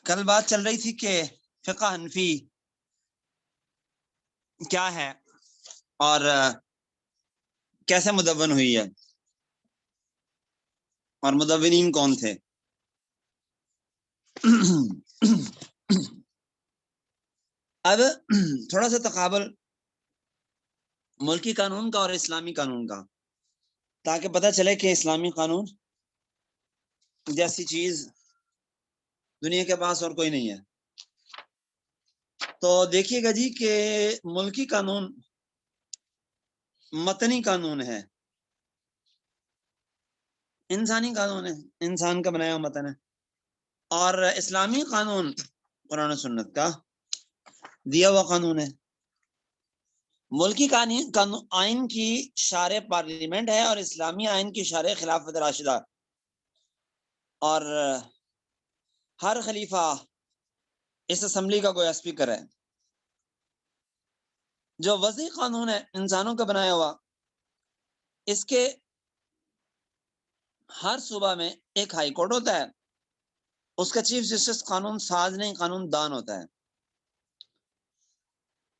کل بات چل رہی تھی کہ فقہ حنفی کیا ہے اور کیسے مدون ہوئی ہے اور مدونین کون تھے. اب تھوڑا سا تقابل ملکی قانون کا اور اسلامی قانون کا، تاکہ پتہ چلے کہ اسلامی قانون جیسی چیز دنیا کے پاس اور کوئی نہیں ہے. تو دیکھیے گا جی کہ ملکی قانون متنی قانون ہے، انسانی قانون ہے، انسان کا بنایا ہوا متن ہے. اور اسلامی قانون قرآن و سنت کا دیا ہوا قانون ہے. ملکی قانون آئین کی شارع پارلیمنٹ ہے اور اسلامی آئین کی شارع خلافت راشدہ. اور ہر خلیفہ اس اسمبلی کا گویا اسپیکر ہے. جو وضعی قانون ہے انسانوں کا بنایا ہوا، اس کے ہر صوبہ میں ایک ہائی کورٹ ہوتا ہے، اس کا چیف جسٹس قانون ساز نہیں قانون دان ہوتا ہے.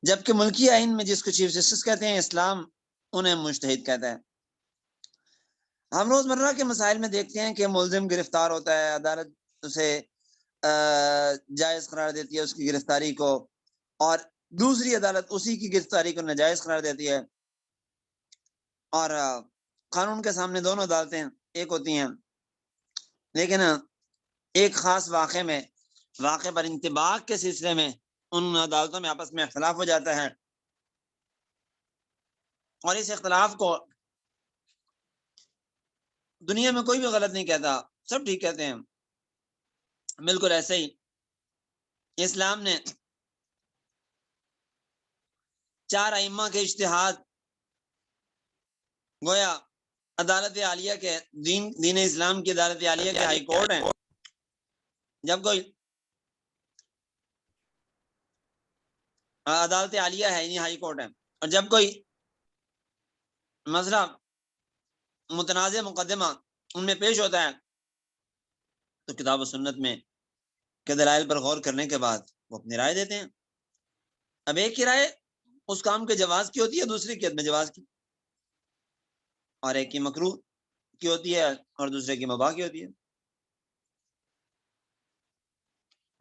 جبکہ ملکی آئین میں جس کو چیف جسٹس کہتے ہیں اسلام انہیں مجتہد کہتا ہے. ہم روزمرہ کے مسائل میں دیکھتے ہیں کہ ملزم گرفتار ہوتا ہے، عدالت اسے جائز قرار دیتی ہے اس کی گرفتاری کو، اور دوسری عدالت اسی کی گرفتاری کو ناجائز قرار دیتی ہے. اور قانون کے سامنے دونوں عدالتیں ایک ہوتی ہیں، لیکن ایک خاص واقع پر انطباق کے سلسلے میں ان عدالتوں میں آپس میں اختلاف ہو جاتا ہے، اور اس اختلاف کو دنیا میں کوئی بھی غلط نہیں کہتا، سب ٹھیک کہتے ہیں. بالکل ایسے ہی اسلام نے 4 ائمہ کے اجتہاد گویا عدالت عالیہ کے دین اسلام کی عدالت عالیہ کے ہائی کورٹ ہیں. جب کوئی عدالت عالیہ ہے یعنی ہائی کورٹ ہے، اور جب کوئی مسئلہ متنازع مقدمہ ان میں پیش ہوتا ہے تو کتاب و سنت میں کے دلائل پر غور کرنے کے بعد وہ اپنی رائے دیتے ہیں. اب ایک کی رائے اس کام کے جواز کی ہوتی ہے، دوسری کی عدم جواز کی، اور ایک کی مکروہ کی ہوتی ہے اور دوسرے کی مباح کی ہوتی ہے.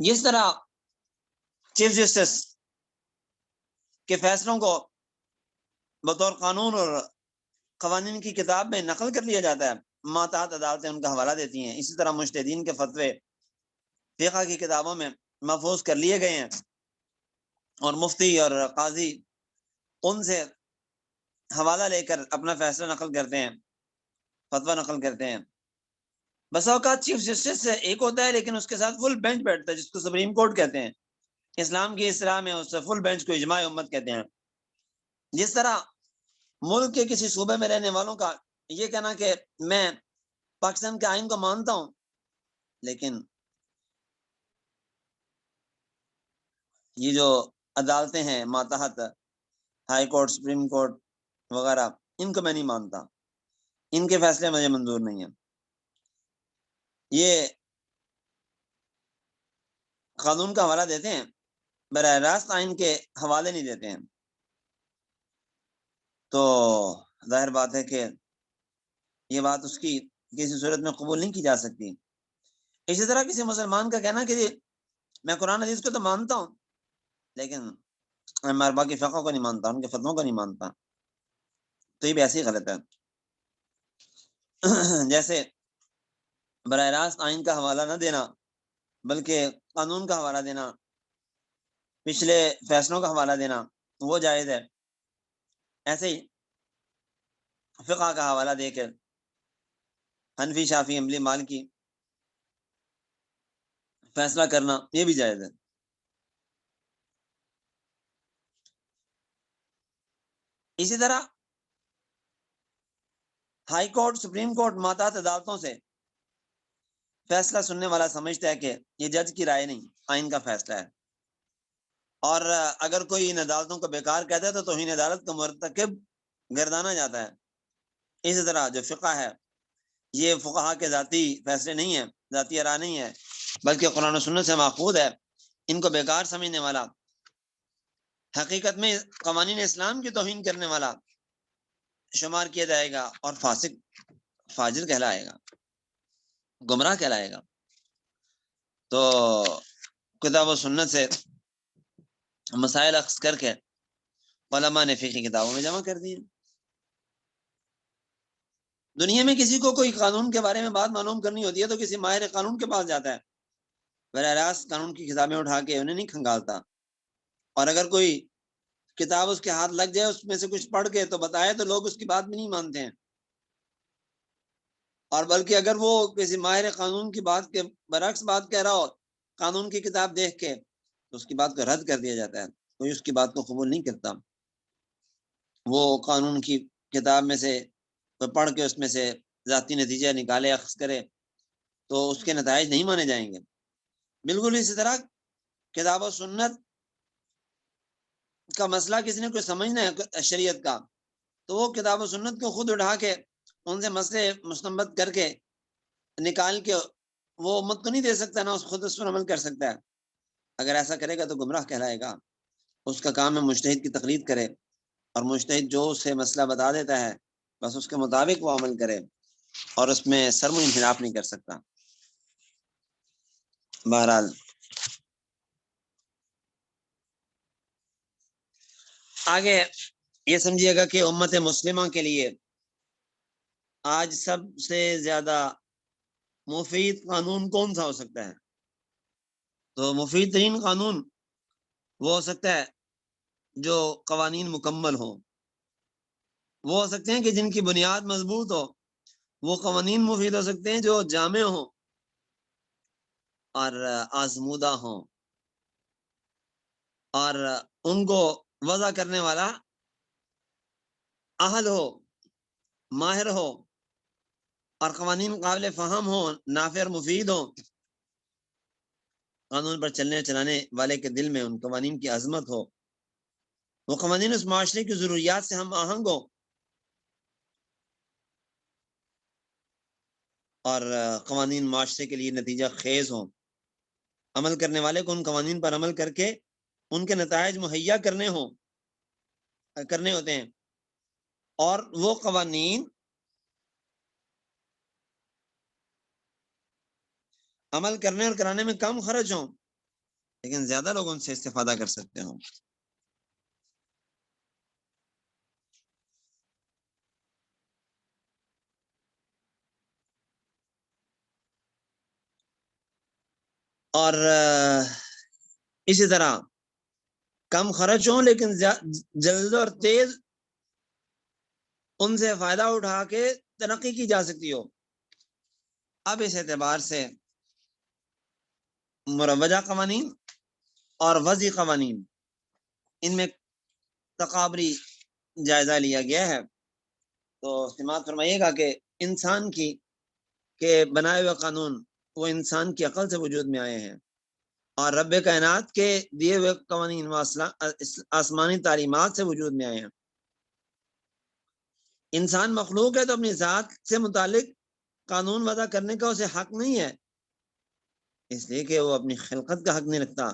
جس طرح چیف جسٹس کے فیصلوں کو بطور قانون اور قوانین کی کتاب میں نقل کر لیا جاتا ہے، ماتحت عدالتیں ان کا حوالہ دیتی ہیں، اسی طرح مجتہدین کے فتوے فقہ کی کتابوں میں محفوظ کر لیے گئے ہیں، اور مفتی اور قاضی ان سے حوالہ لے کر اپنا فیصلہ نقل کرتے ہیں، فتویٰ نقل کرتے ہیں. بس اوقات چیف جسٹس ایک ہوتا ہے لیکن اس کے ساتھ فل بینچ بیٹھتا ہے جس کو سپریم کورٹ کہتے ہیں. اسلام کی اصطلاح میں اس فل بینچ کو اجماع امت کہتے ہیں. جس طرح ملک کے کسی صوبے میں رہنے والوں کا یہ کہنا کہ میں پاکستان کے آئین کو مانتا ہوں، لیکن یہ جو عدالتیں ہیں ماتحت ہائی کورٹ، سپریم کورٹ وغیرہ، ان کو میں نہیں مانتا، ان کے فیصلے مجھے منظور نہیں ہیں، یہ قانون کا حوالہ دیتے ہیں، براہ راست آئین کے حوالے نہیں دیتے ہیں. تو ظاہر بات ہے کہ یہ بات اس کی کسی صورت میں قبول نہیں کی جا سکتی. اسی طرح کسی مسلمان کا کہنا کہ میں قرآن حدیث کو تو مانتا ہوں لیکن میں ارباب کی فقہ کو نہیں مانتا، ان کے فتووں کو نہیں مانتا، تو یہ بھی ایسے ہی غلط ہے. جیسے براہ راست آئین کا حوالہ نہ دینا بلکہ قانون کا حوالہ دینا، پچھلے فیصلوں کا حوالہ دینا وہ جائز ہے. ایسے ہی فقہ کا حوالہ دے کر حنفی، شافعی، حنبلی، مالکی فیصلہ کرنا یہ بھی جائز ہے. اسی طرح ہائی کورٹ، سپریم کورٹ ماتحت عدالتوں سے فیصلہ سننے والا سمجھتا ہے کہ یہ جج کی رائے نہیں، آئین کا فیصلہ ہے، اور اگر کوئی ان عدالتوں کو بیکار کہتا ہے تو توہین عدالت کا مرتکب گردانا جاتا ہے. اسی طرح جو فقہ ہے یہ فقہا کے ذاتی فیصلے نہیں ہیں، ذاتی آراء نہیں ہے، بلکہ قرآن و سنت سے ماخوذ ہے، ان کو بیکار سمجھنے والا، حقیقت میں قوانین اسلام کی توہین کرنے والا شمار کیا جائے گا اور فاسق، فاجر کہلائے گا، گمراہ کہلائے گا۔ تو کتاب و سنت سے مسائل اخذ کر کے علماء نے فقہی کتابوں میں جمع کر دیے۔ دنیا میں کسی کو کوئی قانون کے بارے میں بات معلوم کرنی ہوتی ہے تو کسی ماہر قانون کے پاس جاتا ہے، براہ راست قانون کی کتابیں اٹھا کے انہیں نہیں کھنگالتا، اور اگر کوئی کتاب اس کے ہاتھ لگ جائے اس میں سے کچھ پڑھ کے تو بتائے تو لوگ اس کی بات بھی نہیں مانتے ہیں، اور بلکہ اگر وہ کسی ماہر قانون کی بات کے برعکس بات کہہ رہا ہو قانون کی کتاب دیکھ کے تو اس کی بات کو رد کر دیا جاتا ہے، کوئی اس کی بات کو قبول نہیں کرتا۔ وہ قانون کی کتاب میں سے پڑھ کے اس میں سے ذاتی نتیجہ نکالے اخذ کرے تو اس کے نتائج نہیں مانے جائیں گے۔ بالکل اسی طرح کتاب و سنت کا مسئلہ کسی نے کوئی سمجھنا ہے شریعت کا تو وہ کتاب و سنت کو خود اٹھا کے ان سے مسئلے مستنبط کر کے نکال کے وہ امت کو نہیں دے سکتا، نہ خود اس پر عمل کر سکتا ہے۔ اگر ایسا کرے گا تو گمراہ کہلائے گا۔ اس کا کام ہے مجتہد کی تقلید کرے، اور مجتہد جو اسے مسئلہ بتا دیتا ہے بس اس کے مطابق وہ عمل کرے، اور اس میں سرم و انحراف نہیں کر سکتا۔ بہرحال آگے یہ سمجھیے گا کہ امت مسلمہ کے لیے آج سب سے زیادہ مفید قانون کون سا ہو سکتا ہے؟ تو مفید ترین قانون وہ ہو سکتا ہے جو قوانین مکمل ہوں، وہ ہو سکتے ہیں کہ جن کی بنیاد مضبوط ہو۔ وہ قوانین مفید ہو سکتے ہیں جو جامع ہوں اور آزمودہ ہوں، اور ان کو وضع کرنے والا اہل ہو، ماہر ہو، اور قوانین قابل فہم ہوں، نافع اور مفید ہوں۔ قانون پر چلنے چلانے والے کے دل میں ان قوانین کی عظمت ہو، وہ قوانین اس معاشرے کی ضروریات سے ہم آہنگ ہوں، اور قوانین معاشرے کے لیے نتیجہ خیز ہوں۔ عمل کرنے والے کو ان قوانین پر عمل کر کے ان کے نتائج مہیا کرنے ہوتے ہیں، اور وہ قوانین عمل کرنے اور کرانے میں کم خرچ ہوں لیکن زیادہ لوگ ان سے استفادہ کر سکتے ہوں۔ اور اسی طرح کم خرچ ہوں لیکن جلد اور تیز ان سے فائدہ اٹھا کے ترقی کی جا سکتی ہو۔ اب اس اعتبار سے مروجہ قوانین اور وضعی قوانین ان میں تقابری جائزہ لیا گیا ہے۔ تو سماعت فرمائیے گا کہ انسان کی کے بنائے ہوئے قانون وہ انسان کی عقل سے وجود میں آئے ہیں، اور رب کائنات کے دیے ہوئے قوانین و آسمانی تعلیمات سے وجود میں آئے ہیں۔ انسان مخلوق ہے تو اپنی ذات سے متعلق قانون وضع کرنے کا اسے حق نہیں ہے، اس لیے کہ وہ اپنی خلقت کا حق نہیں رکھتا،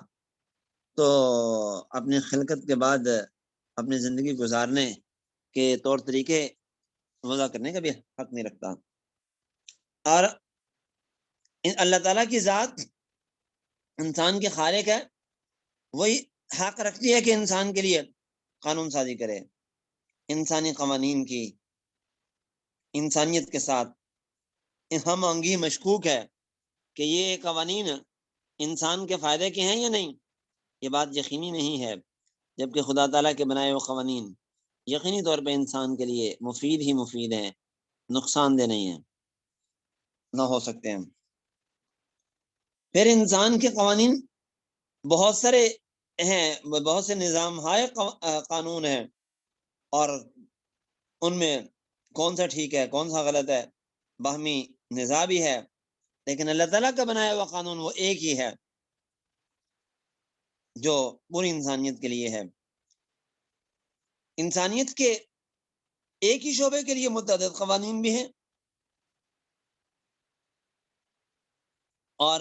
تو اپنی خلقت کے بعد اپنی زندگی گزارنے کے طور طریقے وضع کرنے کا بھی حق نہیں رکھتا۔ اور اللہ تعالیٰ کی ذات انسان کے خالق ہے، وہی حق رکھتی ہے کہ انسان کے لیے قانون سازی کرے، انسانی قوانین کی انسانیت کے ساتھ ہم آہنگی مشکوک ہے کہ یہ قوانین انسان کے فائدے کے ہیں یا نہیں، یہ بات یقینی نہیں ہے، جبکہ خدا تعالیٰ کے بنائے ہوئے قوانین یقینی طور پہ انسان کے لیے مفید ہی مفید ہیں، نقصان دہ نہیں ہیں، نہ ہو سکتے ہیں۔ پھر انسان کے قوانین بہت سارے ہیں، بہت سے نظام ہائے قانون ہیں، اور ان میں کون سا ٹھیک ہے کون سا غلط ہے باہمی نزاع بھی ہے، لیکن اللہ تعالیٰ کا بنایا ہوا قانون وہ ایک ہی ہے جو پوری انسانیت کے لیے ہے۔ انسانیت کے ایک ہی شعبے کے لیے متعدد قوانین بھی ہیں، اور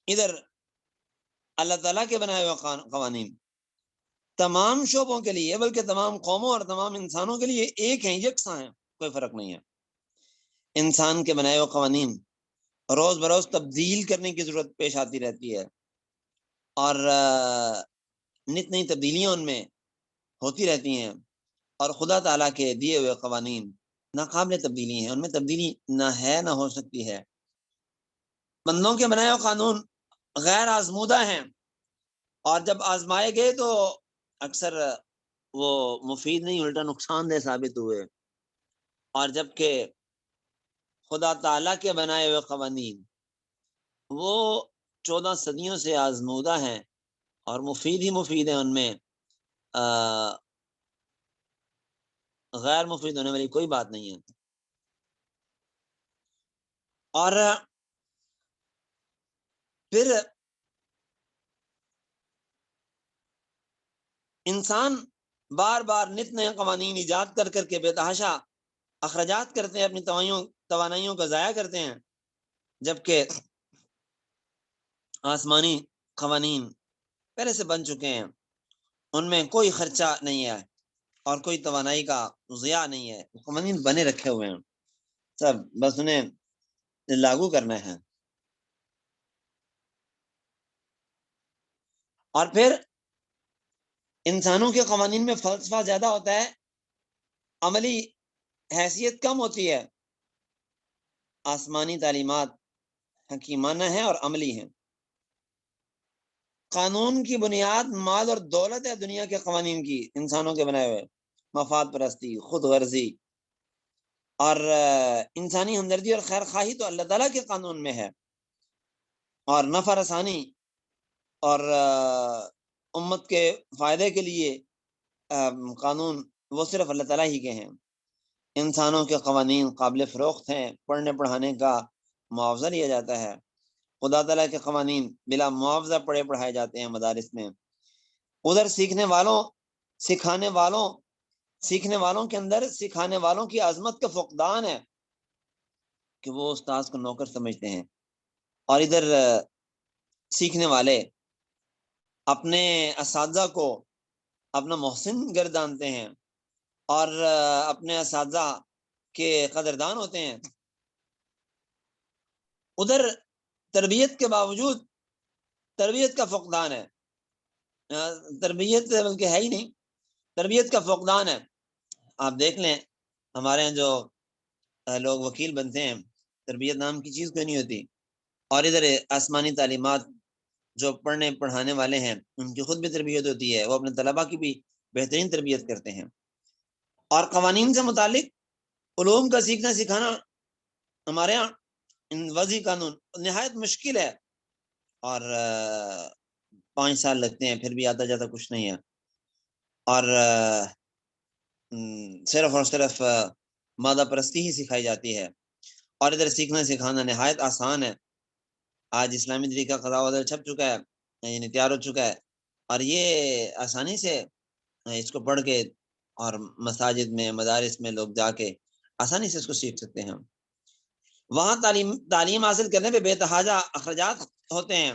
ادھر اللہ تعالیٰ کے بنائے ہوئے قوانین تمام شعبوں کے لیے بلکہ تمام قوموں اور تمام انسانوں کے لیے ایک ہیں، یکساں ہیں، کوئی فرق نہیں ہے۔ انسان کے بنائے ہوئے قوانین روز بروز تبدیل کرنے کی ضرورت پیش آتی رہتی ہے، اور نت نئی تبدیلیاں ان میں ہوتی رہتی ہیں، اور خدا تعالیٰ کے دیے ہوئے قوانین ناقابل تبدیلی ہیں، ان میں تبدیلی نہ ہے نہ ہو سکتی ہے۔ بندوں کے بنائے ہوئے قانون غیر آزمودہ ہیں، اور جب آزمائے گئے تو اکثر وہ مفید نہیں الٹا نقصان دہ ثابت ہوئے، اور جبکہ خدا تعالیٰ کے بنائے ہوئے قوانین وہ 14 صدیوں سے آزمودہ ہیں اور مفید ہی مفید ہیں، ان میں غیر مفید ہونے والی کوئی بات نہیں ہے۔ اور پھر انسان بار بار نت نئے قوانین ایجاد کر کر کے بے تحاشا اخراجات کرتے ہیں، اپنی توانائیوں کا ضائع کرتے ہیں، جبکہ آسمانی قوانین پہلے سے بن چکے ہیں، ان میں کوئی خرچہ نہیں ہے اور کوئی توانائی کا ضیاع نہیں ہے، قوانین بنے رکھے ہوئے ہیں، سب بس انہیں لاگو کرنا ہے۔ اور پھر انسانوں کے قوانین میں فلسفہ زیادہ ہوتا ہے، عملی حیثیت کم ہوتی ہے۔ آسمانی تعلیمات حکیمانہ ہیں اور عملی ہیں۔ قانون کی بنیاد مال اور دولت ہے، دنیا کے قوانین کی، انسانوں کے بنائے ہوئے مفاد پرستی، خود غرضی اور انسانی ہمدردی اور خیر خواہی تو اللہ تعالیٰ کے قانون میں ہے، اور نفع رسانی اور امت کے فائدے کے لیے قانون وہ صرف اللہ تعالیٰ ہی کے ہیں۔ انسانوں کے قوانین قابل فروخت ہیں، پڑھنے پڑھانے کا معاوضہ لیا جاتا ہے۔ خدا تعالیٰ کے قوانین بلا معاوضہ پڑھے پڑھائے جاتے ہیں مدارس میں۔ ادھر سیکھنے والوں کے اندر سکھانے والوں کی عظمت کا فقدان ہے کہ وہ استاذ کو نوکر سمجھتے ہیں، اور ادھر سیکھنے والے اپنے اساتذہ کو اپنا محسن گردانتے ہیں اور اپنے اساتذہ کے قدردان ہوتے ہیں۔ ادھر تربیت کے باوجود تربیت کا فقدان ہے، تربیت بلکہ ہے ہی نہیں، تربیت کا فقدان ہے۔ آپ دیکھ لیں ہمارے یہاں جو لوگ وکیل بنتے ہیں، تربیت نام کی چیز کوئی نہیں ہوتی، اور ادھر آسمانی تعلیمات جو پڑھنے پڑھانے والے ہیں ان کی خود بھی تربیت ہوتی ہے، وہ اپنے طلباء کی بھی بہترین تربیت کرتے ہیں۔ اور قوانین سے متعلق علوم کا سیکھنا سکھانا ہمارے یہاں وضعی قانون نہایت مشکل ہے، اور 5 سال لگتے ہیں، پھر بھی آتا جاتا کچھ نہیں ہے، اور صرف اور صرف مادہ پرستی ہی سکھائی جاتی ہے۔ اور ادھر سیکھنا سکھانا نہایت آسان ہے، آج اسلامی طریقہ قضاء و عدل چھپ چکا ہے، یعنی تیار ہو چکا ہے، اور یہ آسانی سے اس کو پڑھ کے اور مساجد میں مدارس میں لوگ جا کے آسانی سے اس کو سیکھ سکتے ہیں۔ وہاں تعلیم حاصل کرنے پہ بے تحاشا اخراجات ہوتے ہیں،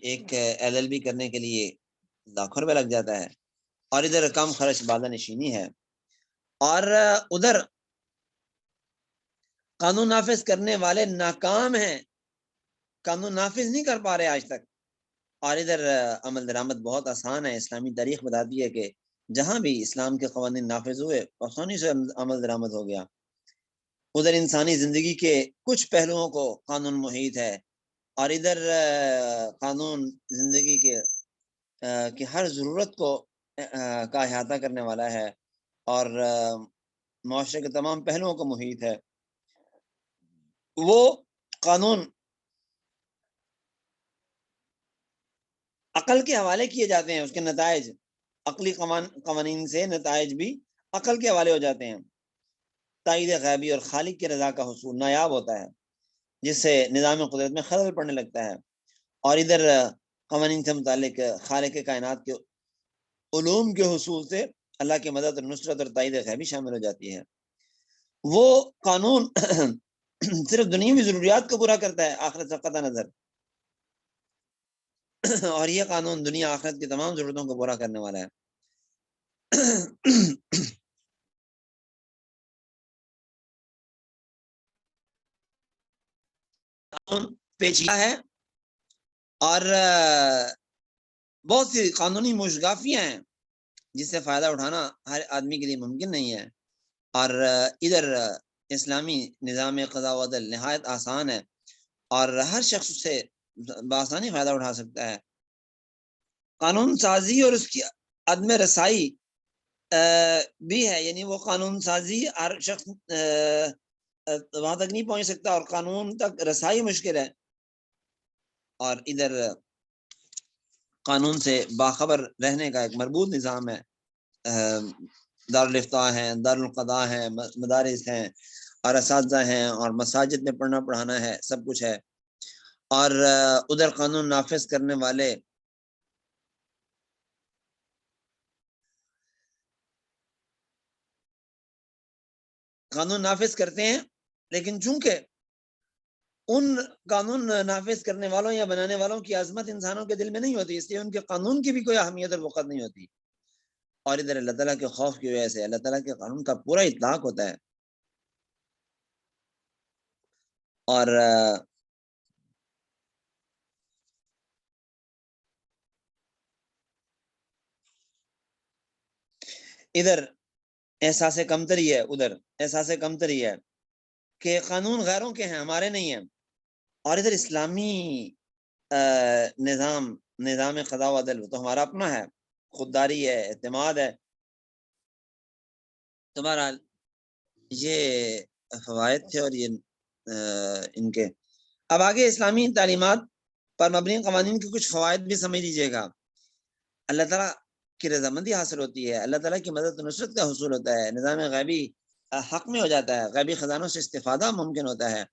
ایک LLB کرنے کے لیے لاکھوں روپے لگ جاتا ہے، اور ادھر کم خرچ بادہ نشینی ہے، اور ادھر قانون نافذ کرنے والے ناکام ہیں، قانون نافذ نہیں کر پا رہے آج تک، اور ادھر عمل درآمد بہت آسان ہے۔ اسلامی تاریخ بتاتی ہے کہ جہاں بھی اسلام کے قوانین نافذ ہوئے آسانی سے عمل درآمد ہو گیا۔ ادھر انسانی زندگی کے کچھ پہلوؤں کو قانون محیط ہے، اور ادھر قانون زندگی کے ہر ضرورت کو کا احاطہ کرنے والا ہے، اور معاشرے کے تمام پہلوؤں کو محیط ہے۔ وہ قانون عقل کے حوالے کیے جاتے ہیں، اس کے نتائج عقلی قوانین سے نتائج بھی عقل کے حوالے ہو جاتے ہیں۔ تائید غیبی اور خالق کی رضا کا حصول نایاب ہوتا ہے، جس سے نظام قدرت میں خلل پڑنے لگتا ہے، اور ادھر قوانین سے متعلق خالق کائنات کے علوم کے حصول سے اللہ کی مدد اور نصرت اور تائید غیبی شامل ہو جاتی ہے۔ وہ قانون صرف دنیاوی ضروریات کو پورا کرتا ہے آخرت سے قطع نظر، اور یہ قانون دنیا آخرت کی تمام ضرورتوں کو پورا کرنے والا ہے۔ قانون پیچیدہ ہے اور بہت سی قانونی مشگافیاں ہیں جس سے فائدہ اٹھانا ہر آدمی کے لیے ممکن نہیں ہے، اور ادھر اسلامی نظام قضاء و عدل نہایت آسان ہے اور ہر شخص سے بآسانی فائدہ اٹھا سکتا ہے۔ قانون سازی اور اس کی عدم رسائی بھی ہے، یعنی وہ قانون سازی ہر شخص وہاں تک نہیں پہنچ سکتا اور قانون تک رسائی مشکل ہے، اور ادھر قانون سے باخبر رہنے کا ایک مربوط نظام ہے، دارالفتاء ہیں، دارالقضاء ہیں، مدارس ہیں اور اساتذہ ہیں اور مساجد میں پڑھنا پڑھانا ہے، سب کچھ ہے، اور ادھر قانون نافذ کرنے والے قانون نافذ کرتے ہیں، لیکن چونکہ ان قانون نافذ کرنے والوں یا بنانے والوں کی عظمت انسانوں کے دل میں نہیں ہوتی، اس لیے ان کے قانون کی بھی کوئی اہمیت اور وقت نہیں ہوتی، اور ادھر اللہ تعالیٰ کے خوف کی وجہ سے اللہ تعالیٰ کے قانون کا پورا اطلاق ہوتا ہے، اور ادھر احساس کمتری ہے، ادھر احساس کمتری ہے کہ قانون غیروں کے ہیں، ہمارے نہیں ہیں، اور ادھر اسلامی نظام قضاء و عدل تو ہمارا اپنا ہے، خودداری ہے، اعتماد ہے۔ تو بہرحال یہ فوائد تھے اور یہ ان کے اب آگے اسلامی تعلیمات پر مبنی قوانین کے کچھ فوائد بھی سمجھ لیجیے گا۔ اللہ تعالیٰ کی رضامندی حاصل ہوتی ہے، اللہ تعالیٰ کی مدد و نصرت کا حصول ہوتا ہے، نظام غیبی حق میں ہو جاتا ہے، غیبی خزانوں سے استفادہ ممکن ہوتا ہے،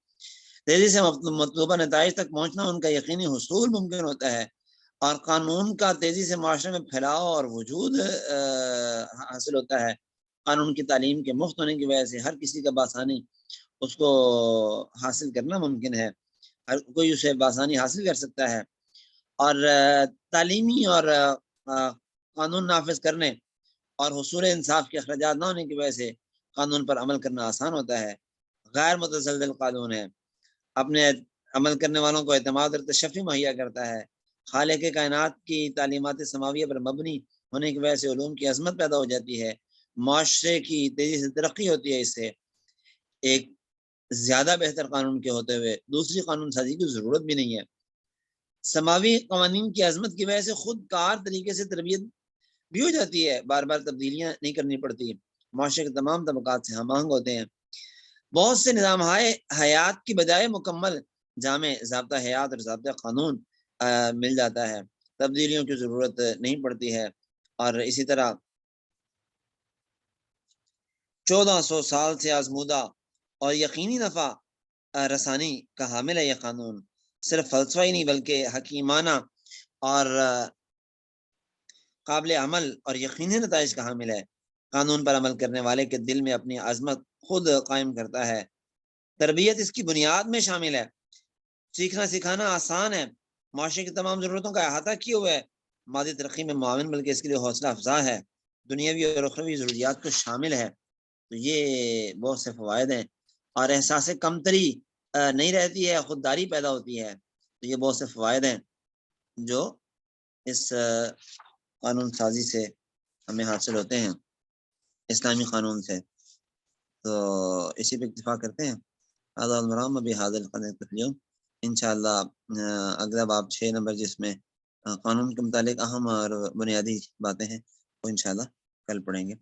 تیزی سے مطلوبہ نتائج تک پہنچنا ان کا یقینی حصول ممکن ہوتا ہے، اور قانون کا تیزی سے معاشرے میں پھیلاؤ اور وجود حاصل ہوتا ہے۔ قانون کی تعلیم کے مفت ہونے کی وجہ سے ہر کسی کا بآسانی اس کو حاصل کرنا ممکن ہے، ہر کوئی اسے بآسانی حاصل کر سکتا ہے، اور تعلیمی اور قانون نافذ کرنے اور حصول انصاف کے اخراجات نہ ہونے کی وجہ سے قانون پر عمل کرنا آسان ہوتا ہے، غیر متزلزل قانون ہے، اپنے عمل کرنے والوں کو اعتماد اور تشفی مہیا کرتا ہے، خالق کائنات کی تعلیمات سماویہ پر مبنی ہونے کی وجہ سے علوم کی عظمت پیدا ہو جاتی ہے، معاشرے کی تیزی سے ترقی ہوتی ہے، اس سے ایک زیادہ بہتر قانون کے ہوتے ہوئے دوسری قانون سازی کی ضرورت بھی نہیں ہے، سماوی قوانین کی عظمت کی وجہ سے خود کار طریقے سے تربیت بھی ہو جاتی ہے، بار بار تبدیلیاں نہیں کرنی پڑتی، معاشرے کے تمام طبقات سے ہم آہنگ ہوتے ہیں، بہت سے نظام حیات کی بجائے مکمل جامع ضابطہ حیات اور ضابطہ قانون مل جاتا ہے، تبدیلیوں کی ضرورت نہیں پڑتی ہے، اور اسی طرح 1400 سال سے آزمودہ اور یقینی نفع رسانی کا حامل ہے یہ قانون، صرف فلسفہ ہی نہیں بلکہ حکیمانہ اور قابل عمل اور یقینی نتائج کا حامل ہے، قانون پر عمل کرنے والے کے دل میں اپنی عظمت خود قائم کرتا ہے، تربیت اس کی بنیاد میں شامل ہے، سیکھنا سکھانا آسان ہے، معاشرے کی تمام ضرورتوں کا احاطہ کیے ہوئے ہے، مادی ترقی میں معاون بلکہ اس کے لیے حوصلہ افزا ہے، دنیاوی اور اخروی ضروریات کو شامل ہے، تو یہ بہت سے فوائد ہیں، اور احساس کمتری نہیں رہتی ہے، خودداری پیدا ہوتی ہے، تو یہ بہت سے فوائد ہیں جو اس قانون سازی سے ہمیں حاصل ہوتے ہیں، اسلامی قانون سے، تو اسی پہ اکتفا کرتے ہیں۔ انشاءاللہ اگلا باب 6 نمبر جس میں قانون کے متعلق اہم اور بنیادی باتیں ہیں وہ انشاءاللہ کل پڑھیں گے۔